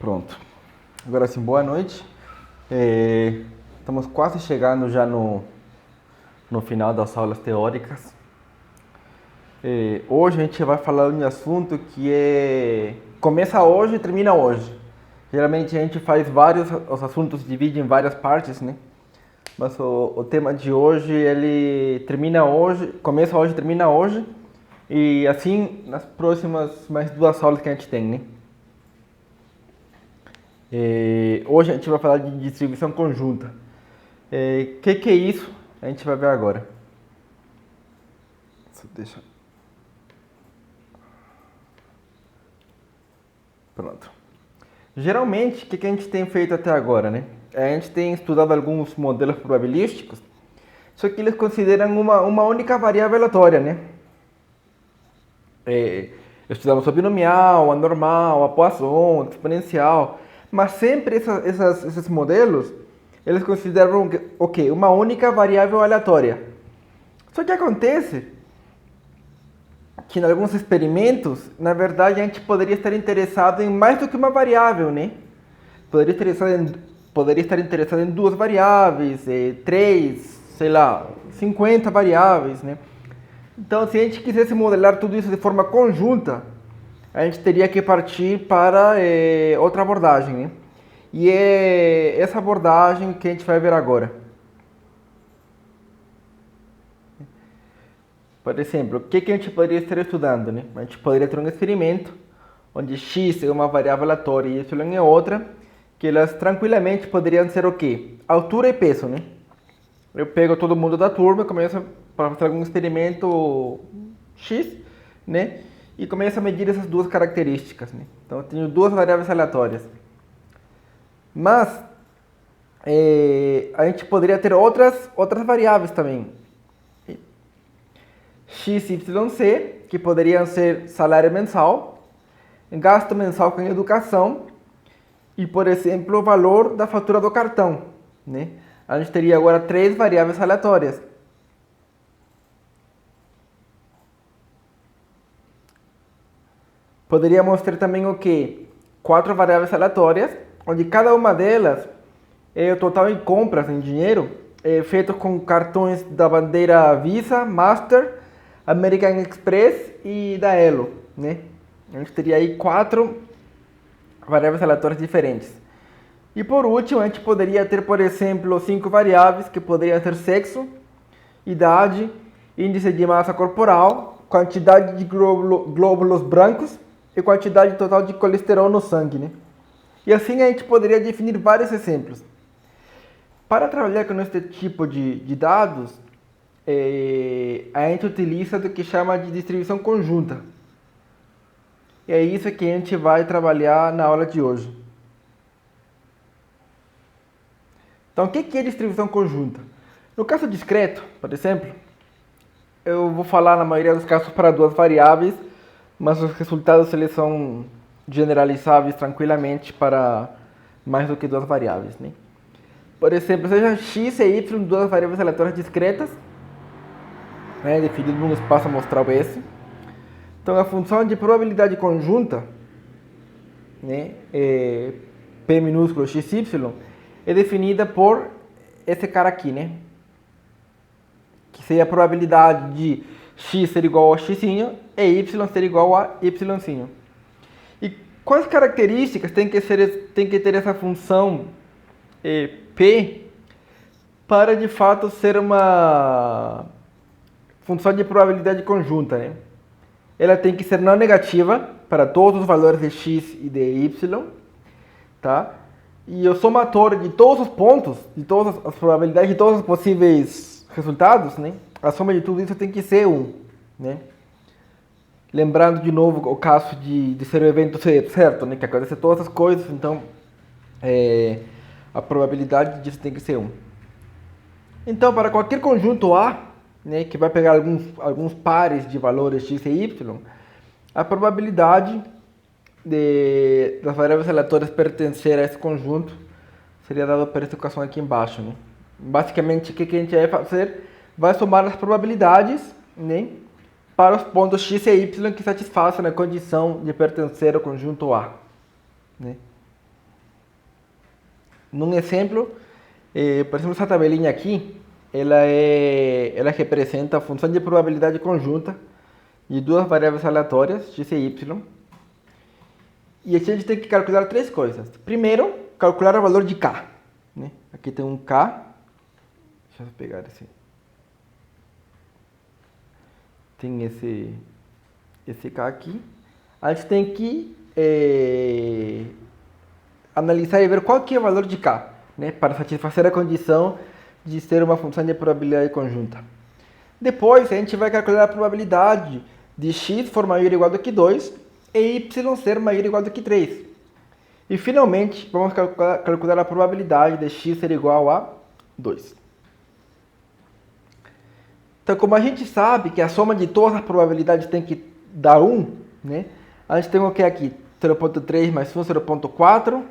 Pronto. Agora sim, boa noite. Estamos quase chegando já no final das aulas teóricas. Hoje a gente vai falar de um assunto que começa hoje e termina hoje. Geralmente a gente faz os assuntos dividem em várias partes, né? Mas o tema de hoje, ele termina hoje, começa hoje e termina hoje. E assim, nas próximas mais duas aulas que a gente tem, né? Hoje a gente vai falar de distribuição conjunta. O que é isso? A gente vai ver agora. Deixa. Pronto. Geralmente, o que a gente tem feito até agora, né? A gente tem estudado alguns modelos probabilísticos, só que eles consideram uma única variável aleatória, né? Estudamos a binomial, a normal, a Poisson, a exponencial, mas sempre esses modelos, eles consideram uma única variável aleatória. Só que acontece que em alguns experimentos, na verdade, a gente poderia estar interessado em mais do que uma variável, né? Poderia estar interessado em duas variáveis, três, 50 variáveis, né? Então, se a gente quisesse modelar tudo isso de forma conjunta, a gente teria que partir para outra abordagem, né? E é essa abordagem que a gente vai ver agora. Por exemplo, o que a gente poderia estar estudando, né? A gente poderia ter um experimento onde x é uma variável aleatória e y é outra, que elas tranquilamente poderiam ser o quê? Altura e peso, né? Eu pego todo mundo da turma, começo para fazer algum experimento X, né? E começo a medir essas duas características, né? Então, eu tenho duas variáveis aleatórias. Mas, a gente poderia ter outras variáveis também. X, Y, C, que poderiam ser salário mensal, gasto mensal com educação e, por exemplo, o valor da fatura do cartão, né? A gente teria agora três variáveis aleatórias. Poderíamos ter também o quê? Quatro variáveis aleatórias, onde cada uma delas é o total em compras em dinheiro, feito com cartões da bandeira Visa, Master, American Express e da Elo, né? A gente teria aí quatro variáveis aleatórias diferentes. E por último, a gente poderia ter, por exemplo, cinco variáveis que poderiam ser sexo, idade, índice de massa corporal, quantidade de glóbulos brancos e quantidade total de colesterol no sangue, né? E assim a gente poderia definir vários exemplos. Para trabalhar com este tipo de dados, a gente utiliza o que chama de distribuição conjunta. E é isso que a gente vai trabalhar na aula de hoje. Então, o que é distribuição conjunta? No caso discreto, por exemplo, eu vou falar na maioria dos casos para duas variáveis, mas os resultados eles são generalizáveis tranquilamente para mais do que duas variáveis, né? Por exemplo, seja x e y duas variáveis aleatórias discretas, né, definido num espaço amostral S. Então, a função de probabilidade conjunta, né, P minúsculo xy, é definida por esse cara aqui, né? Que seria a probabilidade de x ser igual a x e y ser igual a y. E quais características tem que ter essa função P para de fato ser uma função de probabilidade conjunta, né? Ela tem que ser não negativa para todos os valores de x e de y, tá? E o somatório de todos os pontos, de todas as probabilidades, de todos os possíveis resultados, né? A soma de tudo isso tem que ser 1, né? Lembrando de novo o caso de ser o evento certo, né? Que acontece todas as coisas, então a probabilidade disso tem que ser 1. Então, para qualquer conjunto A, né, que vai pegar alguns pares de valores x e y, a probabilidade das variáveis aleatórias pertencer a esse conjunto seria dada por essa equação aqui embaixo, né? Basicamente, o que a gente vai fazer? Vai somar as probabilidades, né, para os pontos x e y que satisfaçam a condição de pertencer ao conjunto A, né? Num exemplo, por exemplo, essa tabelinha aqui, ela representa a função de probabilidade conjunta de duas variáveis aleatórias, x e y. E aqui a gente tem que calcular três coisas. Primeiro, calcular o valor de k. Né? Aqui tem um k. Deixa eu pegar esse. Tem esse k aqui. A gente tem que analisar e ver qual que é o valor de k, né? Para satisfazer a condição de ser uma função de probabilidade conjunta. Depois, a gente vai calcular a probabilidade de x for maior ou igual do que 2 e y ser maior ou igual do que 3. E, finalmente, vamos calcular a probabilidade de x ser igual a 2. Então, como a gente sabe que a soma de todas as probabilidades tem que dar 1, né? A gente tem o que aqui? 0.3 mais 1, 0.4,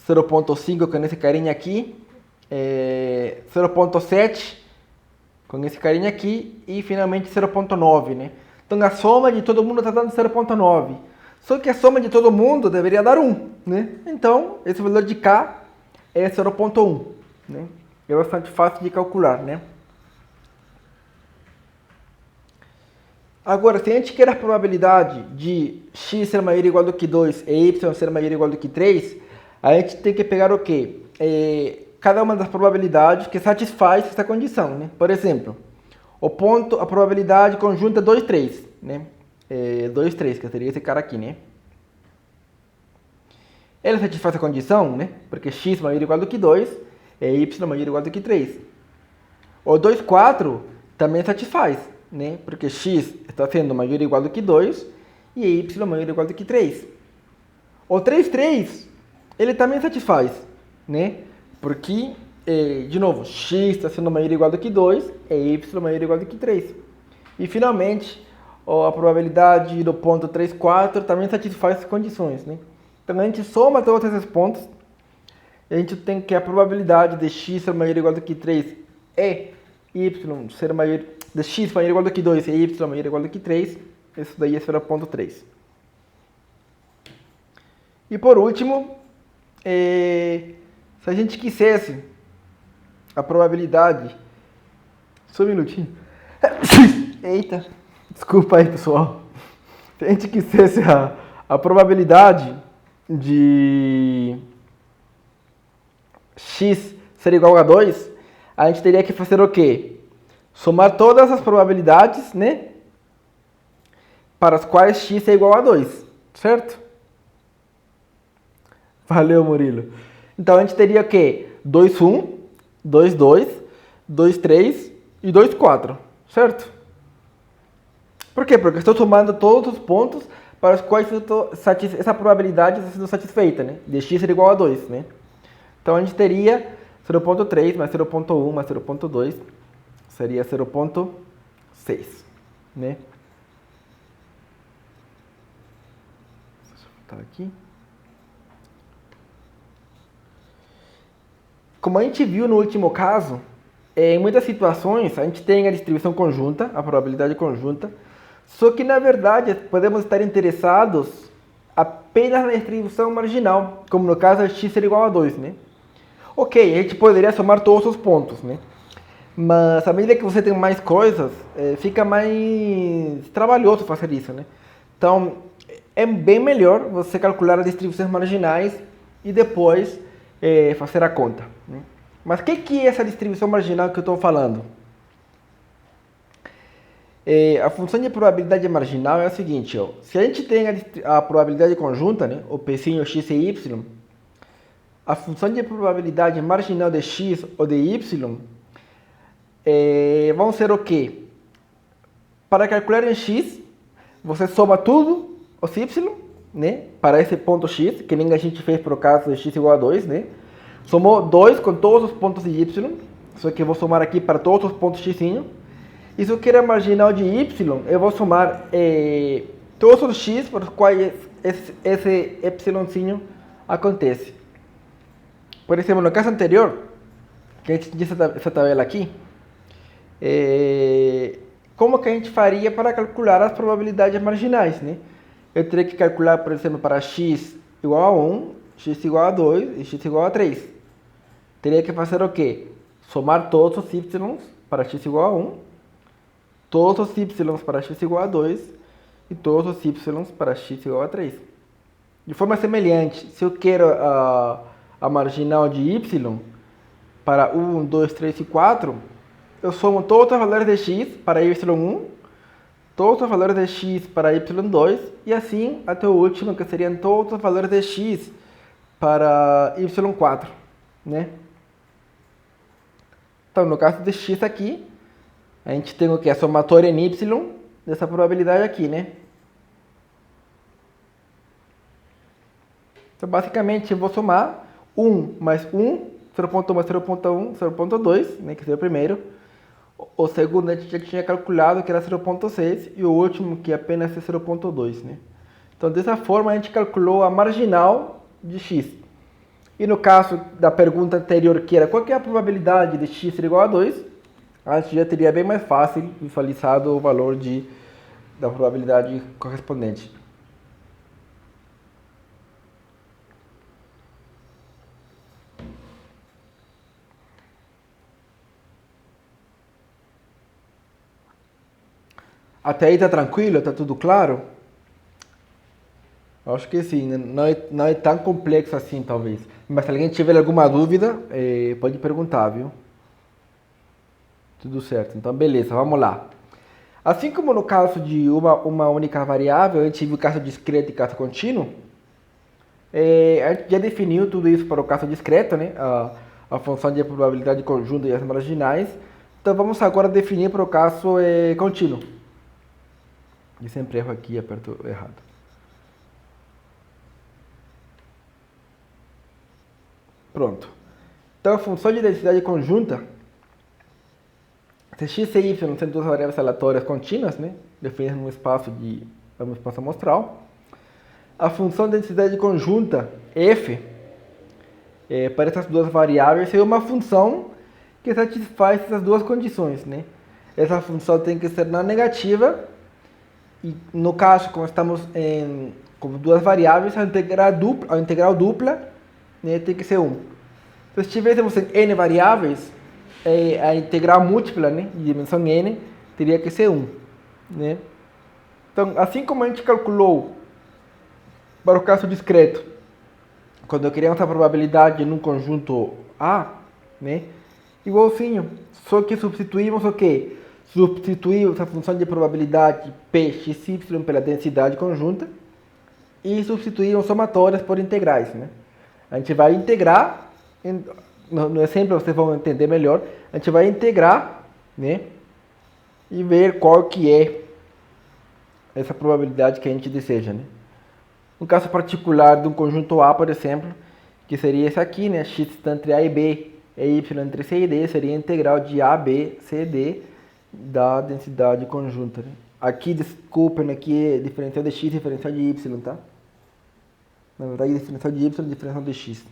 0.5 com esse carinha aqui, 0.7 com esse carinha aqui e finalmente 0.9, né? Então a soma de todo mundo está dando 0.9. Só que a soma de todo mundo deveria dar 1, né? Então esse valor de k é 0.1, né? É bastante fácil de calcular, né? Agora, se a gente quer a probabilidade de x ser maior ou igual do que 2 e y ser maior ou igual do que 3, a gente tem que pegar o quê? Cada uma das probabilidades que satisfaz essa condição, né? Por exemplo, a probabilidade conjunta 2, 3, né? 2, 3, que seria esse cara aqui, né? Ela satisfaz a condição, né? Porque x maior ou igual do que 2 e y maior ou igual do que 3. O 2, 4 também satisfaz, né? Porque x está sendo maior ou igual do que 2 e y maior ou igual do que 3. O 3, 3, ele também satisfaz, né? Porque, de novo, x está sendo maior ou igual do que 2 e y maior ou igual do que 3. E, finalmente, a probabilidade do ponto 3, 4 também satisfaz as condições, né? Então, a gente soma todos esses pontos e a gente tem que a probabilidade de x ser maior ou igual do que 3 e y ser maior, de x maior ou igual do que 2 e y maior ou igual do que 3, isso daí é 0.3. E por último, se a gente quisesse a probabilidade... Só um minutinho. Eita, desculpa aí, pessoal. Se a gente quisesse a probabilidade de x ser igual a 2, a gente teria que fazer o quê? Somar todas as probabilidades, né? Para as quais x é igual a 2, certo? Valeu, Murilo. Então a gente teria o quê? 2, 1, 2, 2, 2, 3 e 2, 4, certo? Por quê? Porque eu estou somando todos os pontos para os quais essa probabilidade está sendo satisfeita, né? De x ser igual a 2, né? Então a gente teria 0.3 mais 0.1 mais 0.2 seria 0.6, né? Deixa eu botar aqui. Como a gente viu no último caso, em muitas situações a gente tem a distribuição conjunta, a probabilidade conjunta, só que na verdade podemos estar interessados apenas na distribuição marginal, como no caso de x ser igual a 2, né? Ok, a gente poderia somar todos os pontos, né? Mas à medida que você tem mais coisas, fica mais trabalhoso fazer isso, né? Então, é bem melhor você calcular as distribuições marginais e depois fazer a conta, né? Mas o que é essa distribuição marginal que eu estou falando? A função de probabilidade marginal é a seguinte, ó. Se a gente tem a probabilidade conjunta, né, o Pzinho x e y, a função de probabilidade marginal de x ou de y vão ser o quê? Para calcular em x, você soma tudo os y, né, para esse ponto x, que nem a gente fez para o caso de x igual a 2, né? Somou 2 com todos os pontos de y, só que eu vou somar aqui para todos os pontos x. E se eu quero a marginal de y, eu vou somar todos os x por os quais esse epsilonzinho acontece. Por exemplo, no caso anterior, que a gente tinha essa tabela aqui, como que a gente faria para calcular as probabilidades marginais, né? Eu teria que calcular, por exemplo, para x igual a 1, x igual a 2 e x igual a 3. teria que fazer o quê? Somar todos os y para x igual a 1, todos os y para x igual a 2 e todos os y para x igual a 3. De forma semelhante, se eu quero a marginal de y para 1, 2, 3 e 4, eu somo todos os valores de x para y1, todos os valores de x para y2 e assim até o último, que seriam todos os valores de x para y4, né? Então, no caso de x aqui, a gente tem o que? A somatória em y dessa probabilidade aqui, né? Então, basicamente, eu vou somar 1 mais 1, 0.1 mais 0.1, 0.2, né, que seria o primeiro. O segundo a gente já tinha calculado, que era 0.6, e o último, que apenas é 0.2, né? Então, dessa forma, a gente calculou a marginal de x. E no caso da pergunta anterior, que era qual que é a probabilidade de x ser igual a 2, a gente já teria bem mais fácil visualizado o valor da probabilidade correspondente. Até aí está tranquilo? Está tudo claro? Acho que sim, não é tão complexo assim, talvez. Mas se alguém tiver alguma dúvida, pode perguntar, viu? Tudo certo. Então, beleza, vamos lá. Assim como no caso de uma única variável, a gente viu caso discreto e caso contínuo, a gente já definiu tudo isso para o caso discreto, né? A função de probabilidade conjunta e as marginais. Então, vamos agora definir para o caso contínuo. Eu sempre erro aqui e aperto errado. Pronto. Então, a função de densidade conjunta, se x e y são duas variáveis aleatórias contínuas, né, definidas num espaço amostral, a função de densidade conjunta f para essas duas variáveis é uma função que satisfaz essas duas condições, né? Essa função tem que ser não negativa e, no caso, como estamos com duas variáveis, a integral dupla, né, tem que ser 1. Então, se tivéssemos n variáveis, a integral múltipla, né, de dimensão n teria que ser 1. Né? Então, assim como a gente calculou para o caso discreto, quando queríamos a probabilidade num conjunto A, né, igualzinho, só que substituímos o quê? Substituímos a função de probabilidade pxy pela densidade conjunta e substituímos somatórias por integrais, né? A gente vai integrar, no exemplo vocês vão entender melhor, a gente vai integrar, né, e ver qual que é essa probabilidade que a gente deseja, né? No caso particular de um conjunto A, por exemplo, que seria esse aqui, né, x está entre A e B e y entre C e D, seria a integral de A, B, C, D da densidade conjunta, né? Aqui, desculpem, aqui é diferencial de x e diferencial de y, tá? Na verdade, diferencial de y e diferencial de x.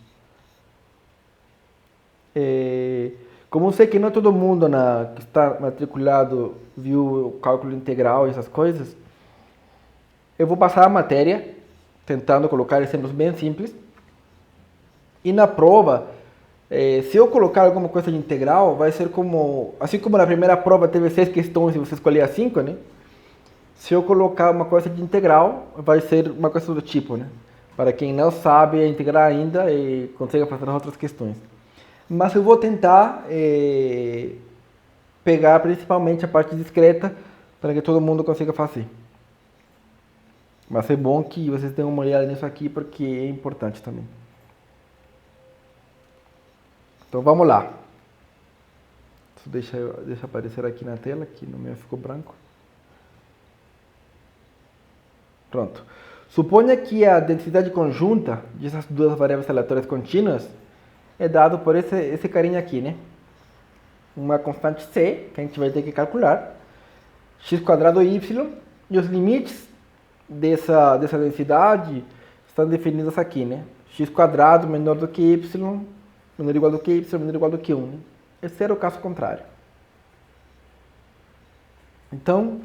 Como eu sei que não todo mundo que está matriculado viu o cálculo integral e essas coisas, eu vou passar a matéria tentando colocar exemplos bem simples. E na prova, se eu colocar alguma coisa de integral, vai ser como... Assim como na primeira prova teve 6 questões e você escolher as 5, né? Se eu colocar uma coisa de integral, vai ser uma coisa do tipo, né? Para quem não sabe integrar ainda e consegue fazer as outras questões. Mas eu vou tentar pegar principalmente a parte discreta para que todo mundo consiga fazer. Mas é bom que vocês tenham uma olhada nisso aqui porque é importante também. Então vamos lá. Deixa aparecer aqui na tela, que no meu ficou branco. Pronto. Suponha que a densidade conjunta dessas duas variáveis aleatórias contínuas é dado por esse carinha aqui, né? Uma constante c, que a gente vai ter que calcular, x² y, e os limites dessa densidade estão definidos aqui, né? x² menor do que y, menor ou igual do que y, menor ou igual do que 1. Né? Esse era o caso contrário. Então,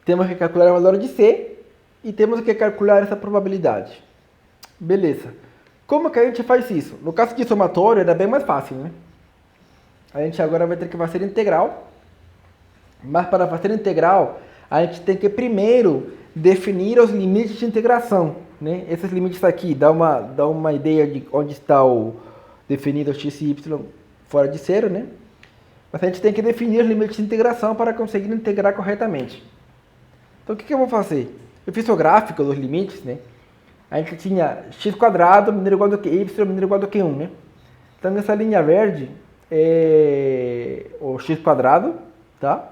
temos que calcular o valor de c e temos que calcular essa probabilidade. Beleza. Como que a gente faz isso? No caso de somatório era bem mais fácil, né? A gente agora vai ter que fazer integral, mas para fazer integral, a gente tem que primeiro definir os limites de integração, né? Esses limites aqui dá uma ideia de onde está o definido x e y fora de zero, né? Mas a gente tem que definir os limites de integração para conseguir integrar corretamente. Então o que eu vou fazer? Eu fiz o gráfico dos limites, né? A gente tinha x quadrado menor ou igual do que y menor ou igual do que 1, né? Então nessa linha verde é o x quadrado, tá?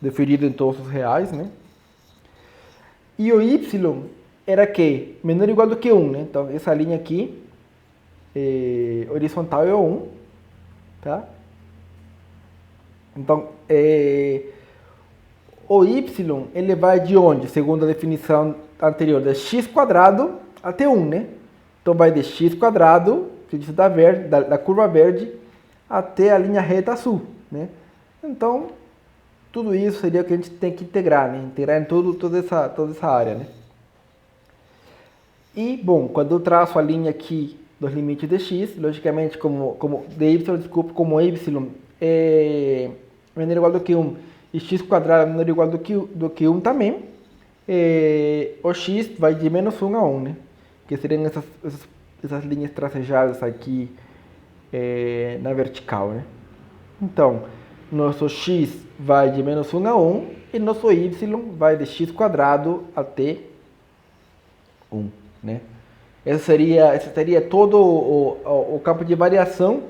Definido em todos os reais, né? E o y era que? Menor ou igual do que 1, né? Então essa linha aqui, horizontal é o 1, tá? Então, o y, ele vai de onde? Segundo a definição anterior, de x quadrado até 1, né? Então, vai de x quadrado, da curva verde, até a linha reta azul, né? Então, tudo isso seria o que a gente tem que integrar, né? Integrar em toda essa área, né? E, bom, quando eu traço a linha aqui dos limites de x, logicamente, como y é menor ou igual do que 1 e x quadrado menor ou igual do que 1 também, o x vai de menos 1 a 1, né? Que seriam essas linhas tracejadas aqui na vertical, né? Então, nosso x vai de menos 1 a 1 e nosso y vai de x quadrado até 1, né? Esse seria todo o campo de variação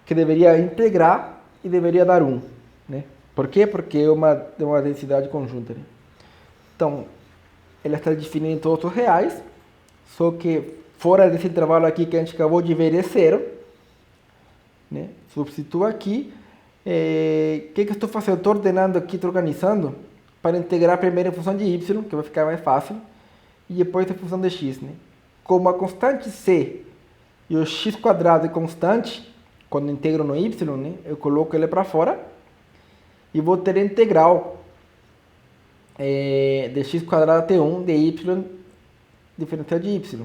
que deveria integrar e deveria dar 1, né? Por quê? Porque é uma densidade conjunta, né? Então, ela está definida em todos os reais, só que fora desse intervalo aqui que a gente acabou de ver é zero, né? Substituo aqui. O que eu estou fazendo? Estou ordenando aqui, estou organizando para integrar primeiro a função de y, que vai ficar mais fácil, e depois a função de x, né? Como a constante c e o x quadrado é constante, quando integro no y, né, eu coloco ele para fora e vou ter a integral de x quadrado até 1 de y diferencial de y.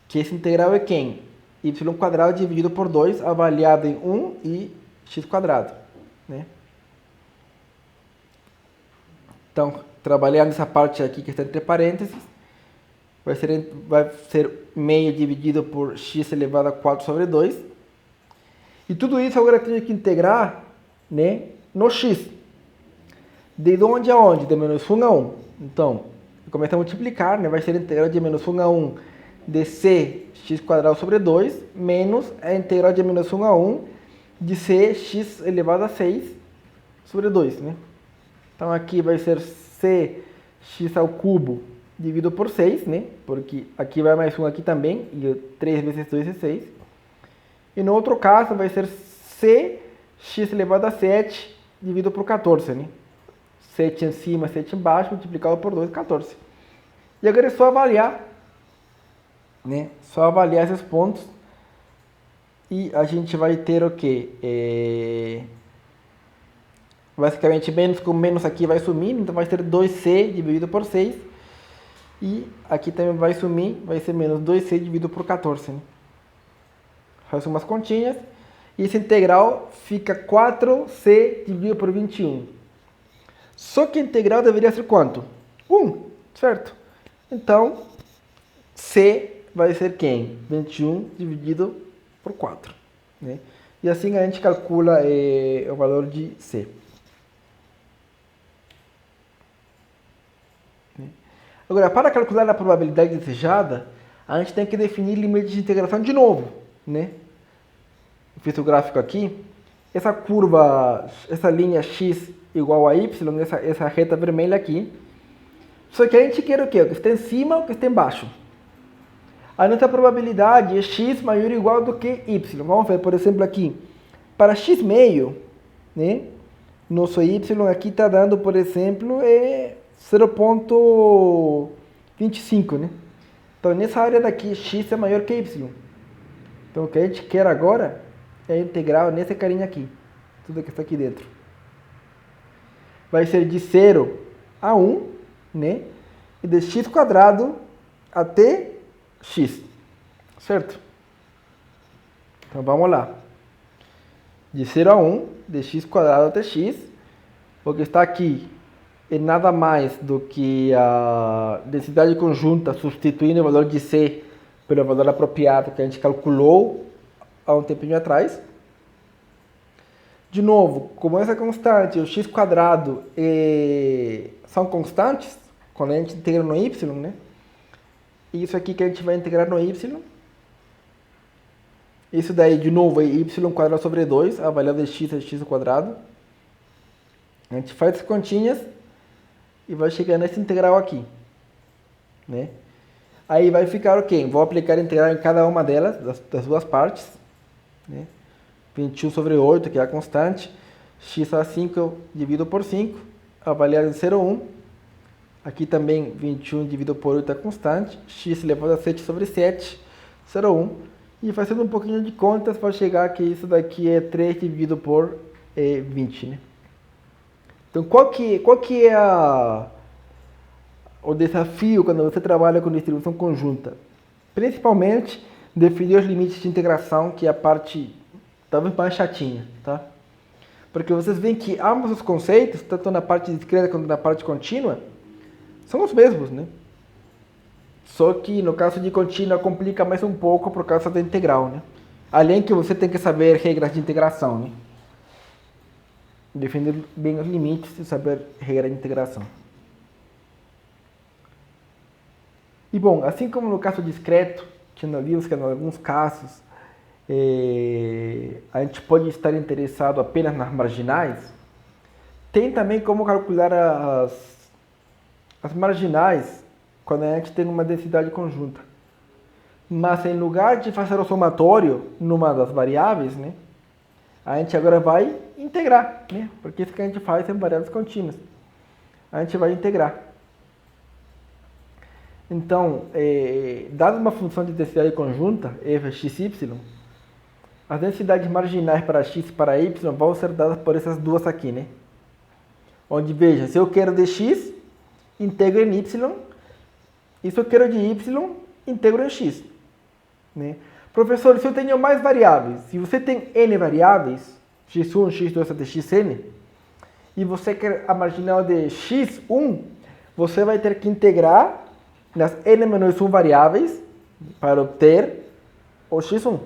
Que esse integral é quem? Y quadrado dividido por 2, avaliado em 1 e x quadrado, né? Então, trabalhando essa parte aqui que está entre parênteses, vai ser meio dividido por x elevado a 4 sobre 2. E tudo isso agora eu tenho que integrar, né, no x. De onde a onde? De menos 1 a 1. Então, começa a multiplicar, né, vai ser a integral de menos 1 a 1 de c x quadrado sobre 2, menos a integral de menos 1 a 1 de c x elevado a 6 sobre 2. Né? Então, aqui vai ser c x ao cubo dividido por 6, né? Porque aqui vai mais 1 aqui também, e 3 vezes 2 é 6. E no outro caso vai ser c x elevado a 7 dividido por 14, né? 7 em cima, 7 embaixo, multiplicado por 2, 14. E agora é só avaliar, né? Só avaliar esses pontos e a gente vai ter o quê? Basicamente, menos com menos aqui vai sumir, então vai ser 2c dividido por 6. E aqui também vai sumir, vai ser menos 2c dividido por 14. Né? Faz umas continhas. E esse integral fica 4c dividido por 21. Só que a integral deveria ser quanto? 1, certo? Então, c vai ser quem? 21 dividido por 4. Né? E assim a gente calcula o valor de c. Agora, para calcular a probabilidade desejada, a gente tem que definir limites de integração de novo, né? Eu fiz o gráfico aqui. Essa curva, essa linha x igual a y, essa reta vermelha aqui. Só que a gente quer o quê? O que está em cima ou o que está embaixo? A nossa probabilidade é x maior ou igual do que y. Vamos ver, por exemplo, aqui. Para x meio, né? Nosso y aqui está dando, por exemplo, 0,25, né? Então, nessa área daqui, x é maior que y. Então, o que a gente quer agora é a integral nessa carinha aqui. Tudo que está aqui dentro. Vai ser de 0 a 1, né? E de x quadrado até x. certo? Então vamos lá. De 0 a 1, de x quadrado até x, o que está aqui é nada mais do que a densidade conjunta substituindo o valor de c pelo valor apropriado que a gente calculou há um tempinho atrás. De novo, como essa constante e o x quadrado são constantes, quando a gente integra no y, né? Isso aqui que a gente vai integrar no y. Isso daí, de novo, é y quadrado sobre 2, a variável de x é x ao quadrado. A gente faz as continhas e vai chegar nessa integral aqui, né? Aí vai ficar o quê? Vou aplicar a integral em cada uma delas, das duas partes, né? 21 sobre 8, que é a constante, x a 5 eu divido por 5, avaliado em 0,1. Aqui também 21 dividido por 8 é a constante, x elevado a 7 sobre 7, 0,1. E fazendo um pouquinho de contas, vai chegar que isso daqui é 3 dividido por 20, né? Então, qual que é o desafio quando você trabalha com distribuição conjunta? Principalmente, definir os limites de integração, que é a parte talvez mais chatinha, tá? Porque vocês veem que ambos os conceitos, tanto na parte discreta quanto na parte contínua, são os mesmos, né? Só que no caso de contínua complica mais um pouco por causa da integral, né? Além que você tem que saber regras de integração, né? Definir bem os limites e saber regra de integração. E bom, assim como no caso discreto, que nós vimos que em alguns casos a gente pode estar interessado apenas nas marginais, tem também como calcular as marginais quando a gente tem uma densidade conjunta. Mas em lugar de fazer o somatório numa das variáveis, né, a gente agora vai integrar, né, porque isso que a gente faz em variáveis contínuas. A gente vai integrar. Então, dada uma função de densidade conjunta, fxy, as densidades marginais para x e para y vão ser dadas por essas duas aqui, né? Onde, veja, se eu quero de x, integro em y, e se eu quero de y, integro em x. Né? Professor, se eu tenho mais variáveis, se você tem n variáveis, x1, x2 até xn, e você quer a marginal de x1, você vai ter que integrar nas n-1 variáveis para obter o x1.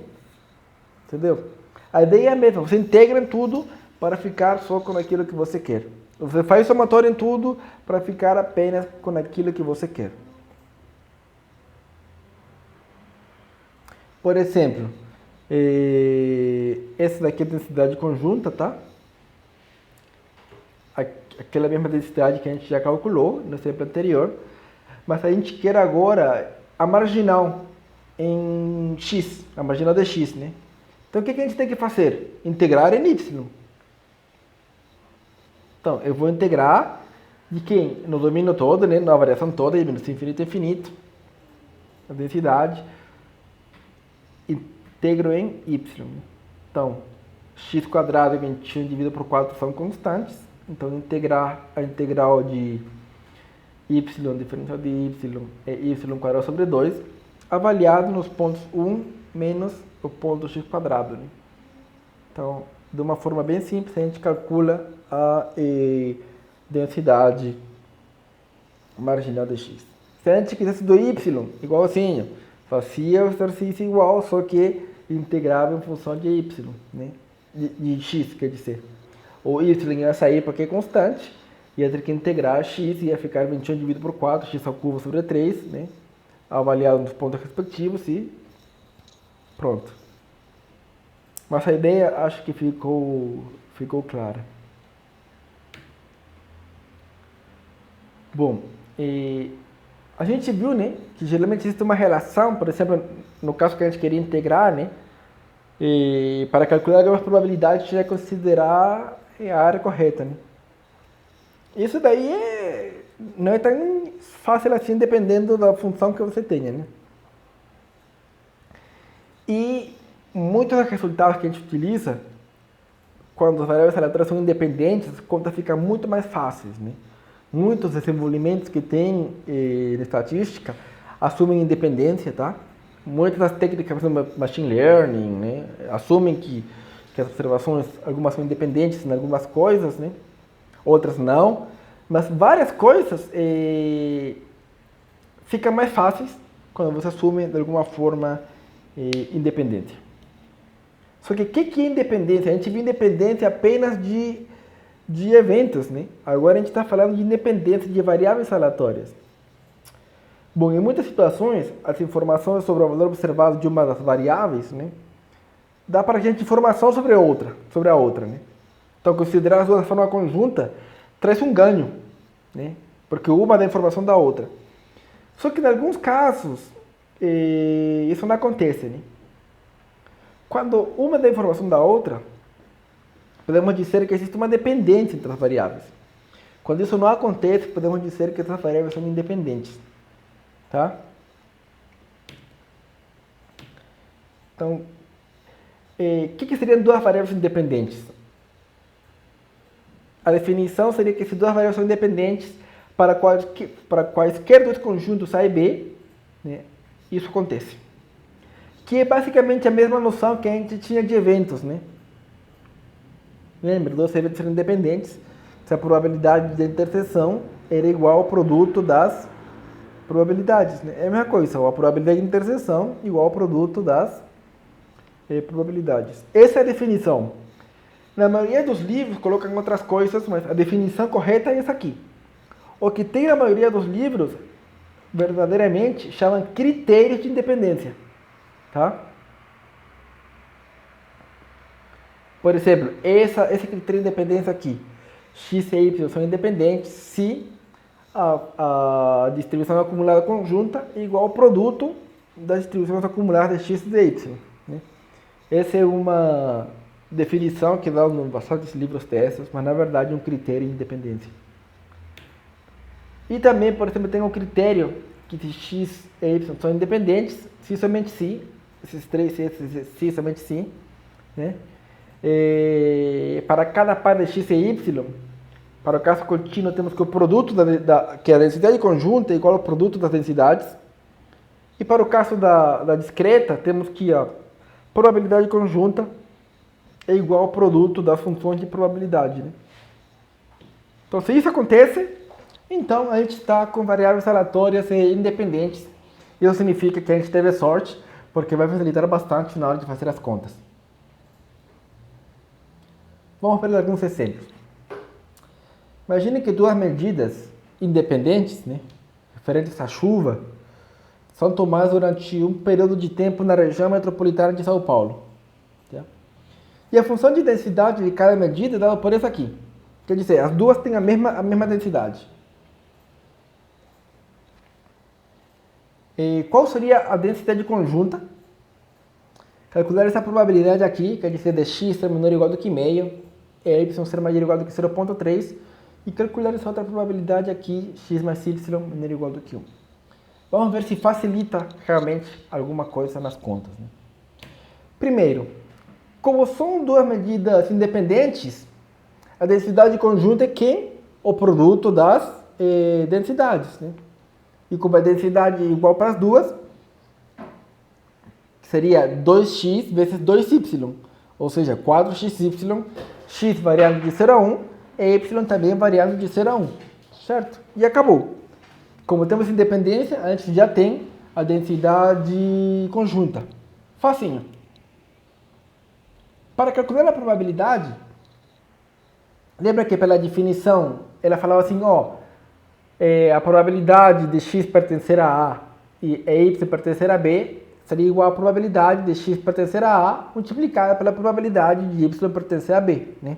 Entendeu? A ideia é a mesma, você integra em tudo para ficar só com aquilo que você quer. Você faz somatório em tudo para ficar apenas com aquilo que você quer. Por exemplo, essa daqui é a densidade conjunta, tá? Aquela mesma densidade que a gente já calculou no exemplo anterior. Mas a gente quer agora a marginal em x, a marginal de x, né? Então, o que a gente tem que fazer? Integrar em y. Então, eu vou integrar de quem? No domínio todo, né? Na variação toda, de menos infinito a infinito. A densidade. Integro em y. Então, x quadrado e 21 dividido por 4 são constantes. Então, integrar a integral de y, diferencial de y, é y quadrado sobre 2, avaliado nos pontos 1 menos o ponto x quadrado. Né? Então, de uma forma bem simples, a gente calcula a densidade marginal de x. Se a gente quisesse do y, igualzinho, fazia o exercício igual, só que integrava em função de y, né? de x, quer dizer. O y ia sair porque é constante, ia ter que integrar x, ia ficar 21 dividido por 4, x ao cubo sobre 3, né? Avaliado nos pontos respectivos e pronto. Mas a ideia acho que ficou clara. Bom, a gente viu, né, que geralmente existe uma relação, por exemplo, no caso que a gente queria integrar, né, para calcular algumas probabilidades, a gente vai considerar a área correta, né. Isso daí não é tão fácil assim, dependendo da função que você tenha, né. E muitos dos resultados que a gente utiliza, quando as variáveis aleatórias são independentes, as contas ficam muito mais fáceis, né. Muitos desenvolvimentos que tem na estatística assumem independência, tá? Muitas das técnicas, por exemplo, machine learning, né, assumem que as observações, algumas são independentes em algumas coisas, né, outras não, mas várias coisas ficam mais fáceis quando você assume de alguma forma independente. Só que o que é independência? A gente viu independência apenas de eventos, né? Agora a gente está falando de independência de variáveis aleatórias. Bom, em muitas situações, as informações sobre o valor observado de uma das variáveis, né, dá para a gente informação sobre a outra, né? Então, considerar as duas de forma conjunta traz um ganho, né? Porque uma dá informação da outra. Só que, em alguns casos, isso não acontece, né? Quando uma dá informação da outra, podemos dizer que existe uma dependência entre as variáveis. Quando isso não acontece, podemos dizer que essas variáveis são independentes. Tá? Então, o que seriam duas variáveis independentes? A definição seria que se duas variáveis são independentes para quaisquer dois conjuntos A e B, né, isso acontece. Que é basicamente a mesma noção que a gente tinha de eventos, né? Lembra, dois eventos serem independentes se a probabilidade de interseção era igual ao produto das probabilidades, né? É a mesma coisa, a probabilidade de interseção igual ao produto das probabilidades. Essa é a definição. Na maioria dos livros colocam outras coisas, mas a definição correta é essa aqui. O que tem na maioria dos livros, verdadeiramente, chamam critérios de independência. Tá? Por exemplo, esse critério de independência aqui, x e y são independentes se a distribuição acumulada conjunta é igual ao produto das distribuições acumuladas de x e de y. Né? Essa é uma definição que dá em bastantes livros textos, mas na verdade é um critério de independência. E também, por exemplo, tem um critério que se x e y são independentes, se somente se, esses três se somente se, né? Para cada par de x e y, para o caso contínuo, temos que o produto que a densidade conjunta é igual ao produto das densidades. E para o caso da discreta, temos que a probabilidade conjunta é igual ao produto das funções de probabilidade. Né? Então, se isso acontece, então a gente está com variáveis aleatórias e independentes. Isso significa que a gente teve sorte, porque vai facilitar bastante na hora de fazer as contas. Vamos ver alguns exemplos. Imagine que duas medidas independentes, né, referentes à chuva, são tomadas durante um período de tempo na região metropolitana de São Paulo. Tá? E a função de densidade de cada medida é dada por essa aqui. Quer dizer, as duas têm a mesma densidade. E qual seria a densidade conjunta? Calcular essa probabilidade aqui, quer dizer, de x ser menor ou igual do que meio, e y ser maior ou igual do que 0,3, e calcular essa outra probabilidade aqui, x mais y menor ou igual do que 1. Vamos ver se facilita realmente alguma coisa nas contas. Né? Primeiro, como são duas medidas independentes, a densidade conjunta é que o produto das densidades. Né? E como a densidade é igual para as duas, seria 2x vezes 2y, ou seja, 4xy, x variando de 0 a 1 e y também variando de 0 a 1, certo? E acabou. Como temos independência, a gente já tem a densidade conjunta. Facinho. Para calcular a probabilidade, lembra que pela definição ela falava assim, a probabilidade de x pertencer a A e y pertencer a B seria igual à probabilidade de x pertencer a A multiplicada pela probabilidade de y pertencer a B, né?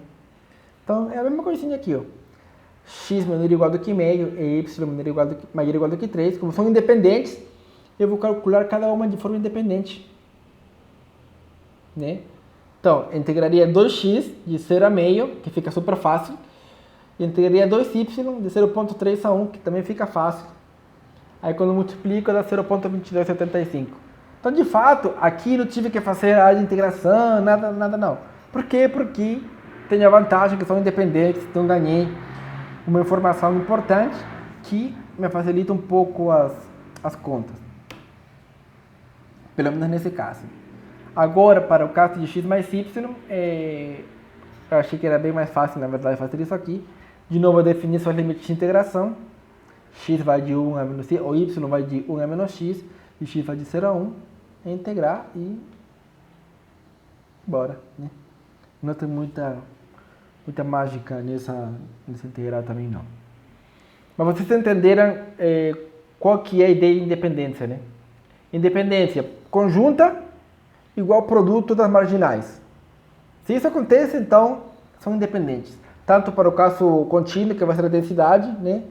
Então, é a mesma coisinha aqui, ó. X menor ou igual do que meio e y maior ou igual do que 3. Como são independentes, eu vou calcular cada uma de forma independente, né? Então, integraria 2x de 0 a meio, que fica super fácil. E integraria 2y de 0,3 a 1, que também fica fácil. Aí, quando multiplico, dá 0,2275. Então, de fato, aqui não tive que fazer a área de integração, nada não. Por quê? Porque tem a vantagem que são independentes, então ganhei uma informação importante que me facilita um pouco as contas. Pelo menos nesse caso. Agora, para o caso de x mais y, eu achei que era bem mais fácil, na verdade, fazer isso aqui. De novo, eu defini suas limites de integração. X vai de 1 a menos y, ou y vai de 1 a menos x, e x vai de 0 a 1. Integrar e bora, né? Não tem muita mágica nesse integral também, não. Mas vocês entenderam qual que é a ideia de independência, né? Independência conjunta igual produto das marginais. Se isso acontece, então, são independentes. Tanto para o caso contínuo, que vai ser a densidade, né?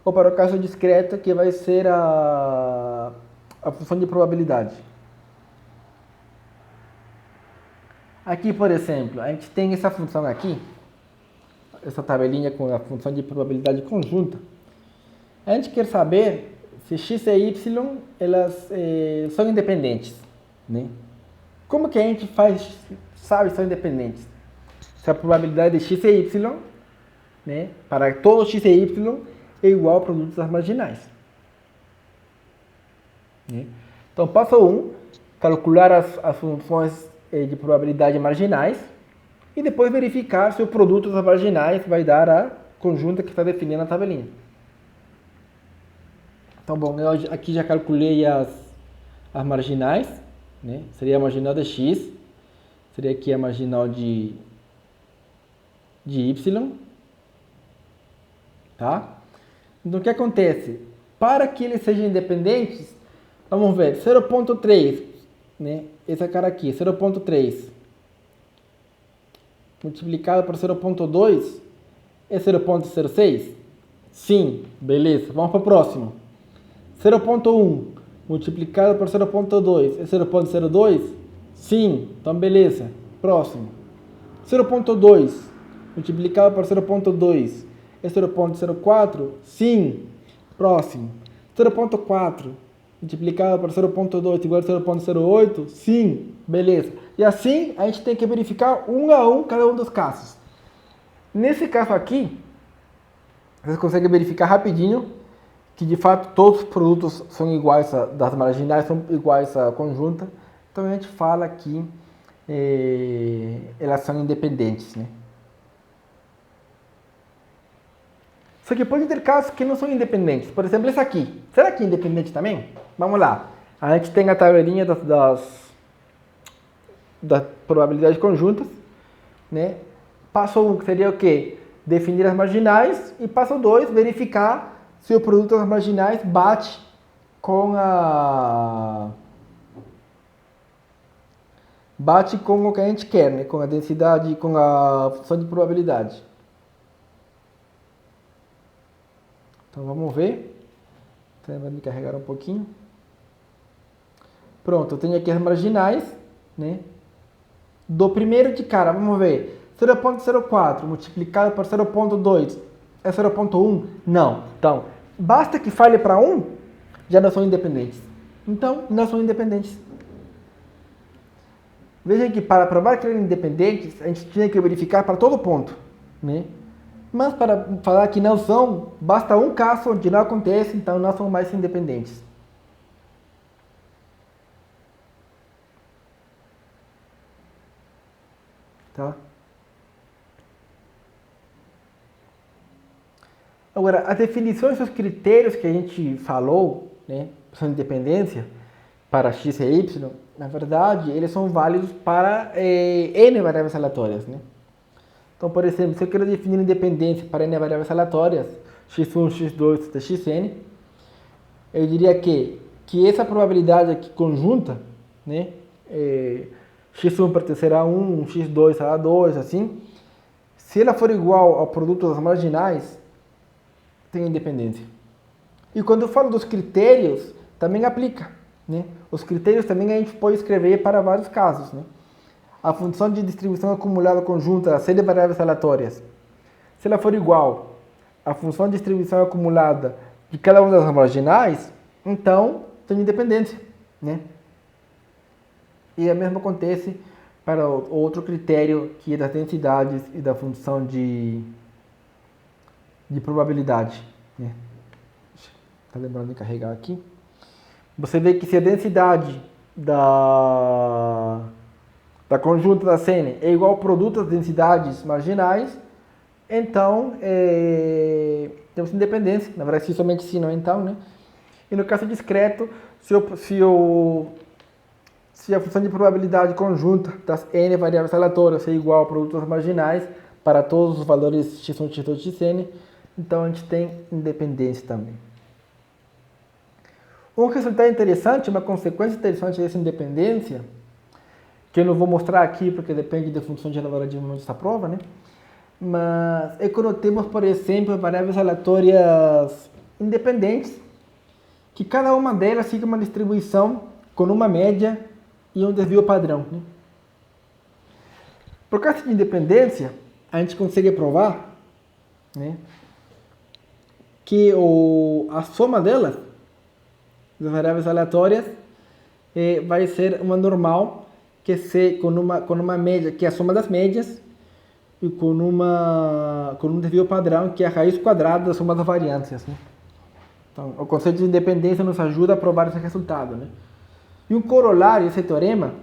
Ou para o caso discreto, que vai ser a função de probabilidade. Aqui, por exemplo, a gente tem essa função aqui, essa tabelinha com a função de probabilidade conjunta. A gente quer saber se x e y elas são independentes, né? Como que a gente sabe se são independentes? Se a probabilidade de x e y, né, para todo x e y é igual ao produto das marginais. Né? Então, passo 1, calcular as funções de probabilidade marginais e depois verificar se o produto das marginais vai dar a conjunta que está definindo na tabelinha. Então, bom, eu aqui já calculei as marginais, né? Seria a marginal de x, seria aqui a marginal de y, tá? Então, o que acontece? Para que eles sejam independentes, vamos ver, 0,3, né? Esse cara aqui, 0,3, multiplicado por 0,2, é 0,06? Sim, beleza. Vamos para o próximo. 0,1 multiplicado por 0,2 é 0,02? Sim, então beleza. Próximo. 0,2 multiplicado por 0,2 é 0,04? Sim. Próximo. 0,4 multiplicado por 0,2 igual a 0,08? Sim. Beleza. E assim a gente tem que verificar um a um cada um dos casos. Nesse caso aqui, você consegue verificar rapidinho que de fato todos os produtos são iguais, das marginais são iguais à conjunta. Então a gente fala que elas são independentes, né? Só que pode ter casos que não são independentes. Por exemplo, esse aqui. Será que é independente também? Vamos lá. A gente tem a tabelinha das probabilidades conjuntas, né? Passo 1 seria o quê? Definir as marginais. E passo 2, verificar se o produto das marginais bate com o que a gente quer, né? Com a densidade, com a função de probabilidade. Então vamos ver. Então, vai me carregar um pouquinho. Pronto, eu tenho aqui as marginais, né? Do primeiro de cara, vamos ver. 0,04 multiplicado por 0,2 é 0,1? Não. Então, basta que falhe para 1, já não são independentes. Então, não são independentes. Veja que para provar que eram independentes, a gente tinha que verificar para todo ponto, né? Mas para falar que não são, basta um caso onde não acontece, então não são mais independentes. Tá? Agora, as definições e os critérios que a gente falou, né, são independência para x e y, na verdade, eles são válidos para n variáveis aleatórias, né? Então, por exemplo, se eu quero definir independência para n variáveis aleatórias, x1, x2, até xn, eu diria que essa probabilidade aqui conjunta, né, x1 pertencer a 1, x2 a 2, assim, se ela for igual ao produto das marginais, tem independência. E quando eu falo dos critérios, também aplica, né? Os critérios também a gente pode escrever para vários casos, né? A função de distribuição acumulada conjunta a C de variáveis aleatórias, se ela for igual à função de distribuição acumulada de cada uma das marginais, então tem independência, né? E o mesmo acontece para o outro critério, que é das densidades e da função de probabilidade, né? Tá lembrando de carregar aqui. Você vê que se a densidade da, da conjunta da Sene é igual ao produto das densidades marginais, então temos independência. Na verdade, se somente se não então, né? E no caso discreto, se a função de probabilidade conjunta das n variáveis aleatórias é igual a produtos marginais para todos os valores x1, x2, xn, então a gente tem independência também. Um resultado interessante, uma consequência interessante dessa independência, que eu não vou mostrar aqui porque depende da função de elaboração de momento dessa prova, né? Mas é quando temos, por exemplo, variáveis aleatórias independentes, que cada uma delas siga uma distribuição com uma média e um desvio padrão, né? Por causa de independência, a gente consegue provar, né, que a soma delas, das variáveis aleatórias, vai ser uma normal que com uma média, que é a soma das médias, e com um desvio padrão, que é a raiz quadrada da soma das variâncias, né? Então, o conceito de independência nos ajuda a provar esse resultado, né? E um corolário desse teorema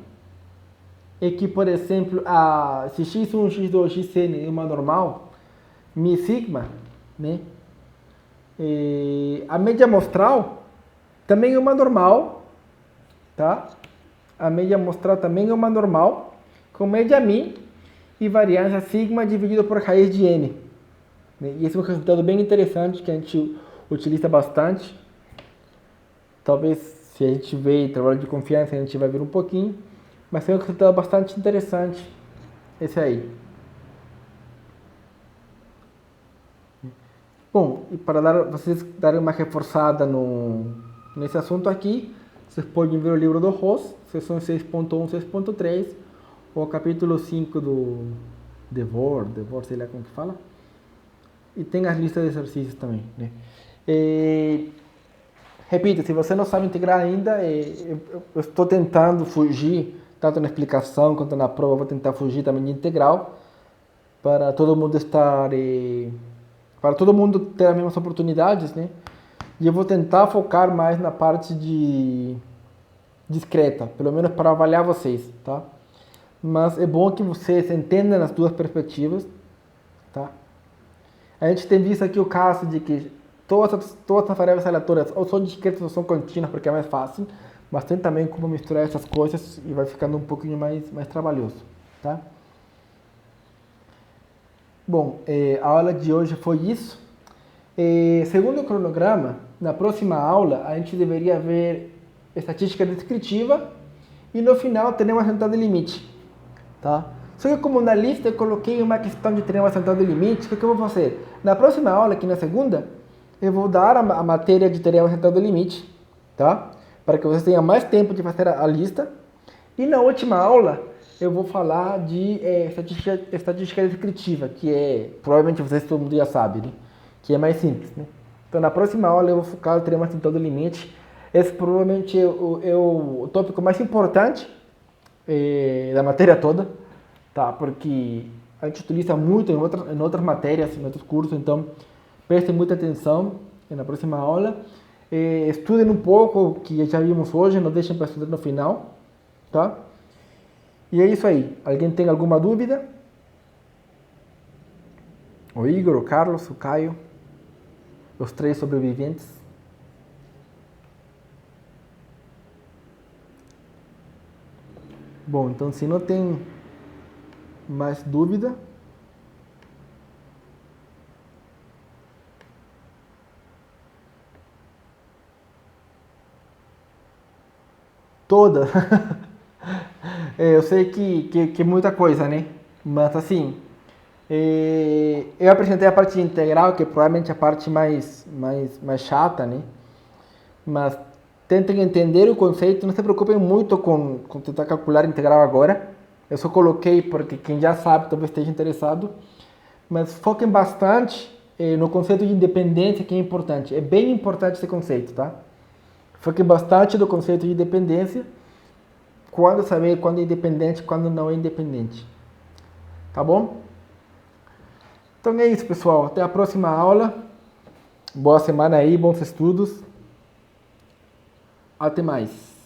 é que, por exemplo, se x1, x2, xn é uma normal, mi sigma, né? A média amostral também é uma normal, tá? A média amostral também é uma normal, com média mi e variância sigma dividido por raiz de n, né? E esse é um resultado bem interessante que a gente utiliza bastante. Talvez, se a gente ver trabalho de confiança, a gente vai ver um pouquinho, mas é um resultado bastante interessante esse aí. Bom, e para vocês darem uma reforçada nesse assunto aqui, vocês podem ver o livro do Ross, seção 6.1, 6.3, ou o capítulo 5 do Devor, sei lá como que fala. E tem as listas de exercícios também, né? Repito, se você não sabe integrar ainda, eu estou tentando fugir, tanto na explicação quanto na prova, vou tentar fugir também de integral, para todo mundo para todo mundo ter as mesmas oportunidades, né? E eu vou tentar focar mais na parte discreta, pelo menos para avaliar vocês, tá? Mas é bom que vocês entendam as duas perspectivas, tá? A gente tem visto aqui o caso de que todas as variáveis aleatórias ou são discretas ou são contínuas, porque é mais fácil, mas tem também como misturar essas coisas e vai ficando um pouquinho mais trabalhoso, tá? Bom, a aula de hoje foi isso. Segundo o cronograma, na próxima aula a gente deveria ver estatística descritiva e no final teremos a central de limite, tá? Só que como na lista eu coloquei uma questão de ter uma central de limite, o que eu vou fazer? Na próxima aula, aqui na segunda, eu vou dar a matéria de teoria central do limite, tá? Para que vocês tenham mais tempo de fazer a lista. E na última aula, eu vou falar de estatística descritiva, que provavelmente vocês todo mundo já sabe, né? Que é mais simples, né? Então na próxima aula eu vou focar no teorema central do limite. Esse provavelmente é o tópico mais importante da matéria toda, tá? Porque a gente utiliza muito em outras matérias, em outros cursos, então prestem muita atenção na próxima aula. Estudem um pouco o que já vimos hoje, não deixem para estudar no final, tá? E é isso aí. Alguém tem alguma dúvida? O Igor, o Carlos, o Caio, os 3 sobreviventes. Bom, então se não tem mais dúvida, toda. Eu sei que é muita coisa, né? Mas assim, eu apresentei a parte integral, que é provavelmente a parte mais chata, né? Mas tentem entender o conceito, não se preocupem muito com tentar calcular integral agora. Eu só coloquei porque quem já sabe talvez esteja interessado. Mas foquem bastante no conceito de independência, que é importante. É bem importante esse conceito, tá? Foquem bastante no conceito de independência. Quando saber quando é independente e quando não é independente. Tá bom? Então é isso, pessoal. Até a próxima aula. Boa semana aí, bons estudos. Até mais.